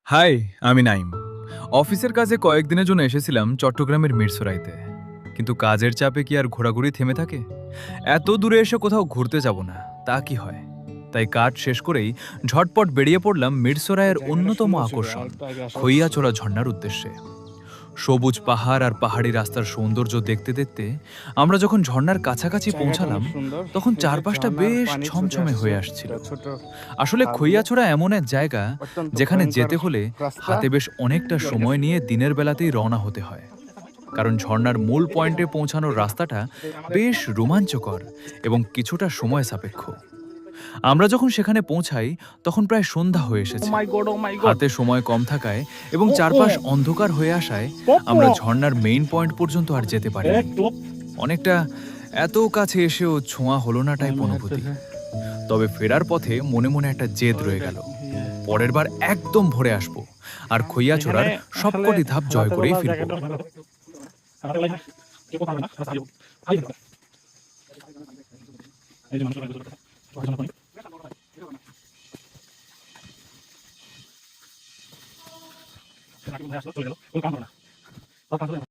High, আমি নাইম। অফিসের কাজে কয়েকদিনের জন্য এসেছিলাম চট্টগ্রামের মিরসরাইতে। কিন্তু কাজের চাপে কি আর ঘোরাঘুরি থেমে থাকে? এত দূরে এসে কোথাও ঘুরতে যাব না, তা কি হয়? তাই কাজ শেষ করেই ঝটপট বেরিয়ে পড়লাম মিরসরাইয়ের জায়গাটা অন্যতম সুন্দর ছিল। আকর্ষণ আরেকটু আগে আসা উচিত ছিল। খইয়াচড়া ঝর্ণার উদ্দেশ্যে। সবুজ পাহাড় আর পাহাড়ি রাস্তার সৌন্দর্য দেখতে দেখতে আমরা যখন ঝর্ণার কাছাকাছি জায়গাটা পৌঁছালাম, অনেক সুন্দর। তখন এই যে চারপাশটা ঝর্ণার বেশ পানি ছুটে ছমছমে আসছে হয়ে আসছিল। একটা ছোট আসলে খাল দিয়ে। খইয়াছড়া এমন এক জায়গা অত্যন্ত যেখানে ভয়ংকর যেতে হলে রাস্তা। হাতে বেশ অনেকটা সময় নিয়ে দিনের বেলাতেই রওনা হতে হয়, কারণ ঝর্ণার মূল পয়েন্টে পৌঁছানোর রাস্তাটা বেশ রোমাঞ্চকর এবং কিছুটা সময় সাপেক্ষ। আমরা যখন সেখানে পৌঁছাই তখন প্রায় সন্ধ্যা হয়ে ও এসেছে। মাই গড! ও মাই গড! হাতে সময় কম থাকায় এবং ও, ও! চারপাশ অন্ধকার হয়ে আসায় পপো! আমরা ঝর্ণার মেইন পয়েন্ট পর্যন্ত আর যেতে পারিনি। অনেকটা এত কাছে এসেও ছোঁয়া হলো না টাইপ অনুভূতি। তবে ফেরার পথে মনে মনে একটা জেদ রয়ে গেল, পরের বার একদম ভোরে আসবো আর এখানে খইয়াছড়ার আসলে সবকটি ধাপ জয় রাতের করেই বেলা ফিরবো। জায়গাটা ভালো।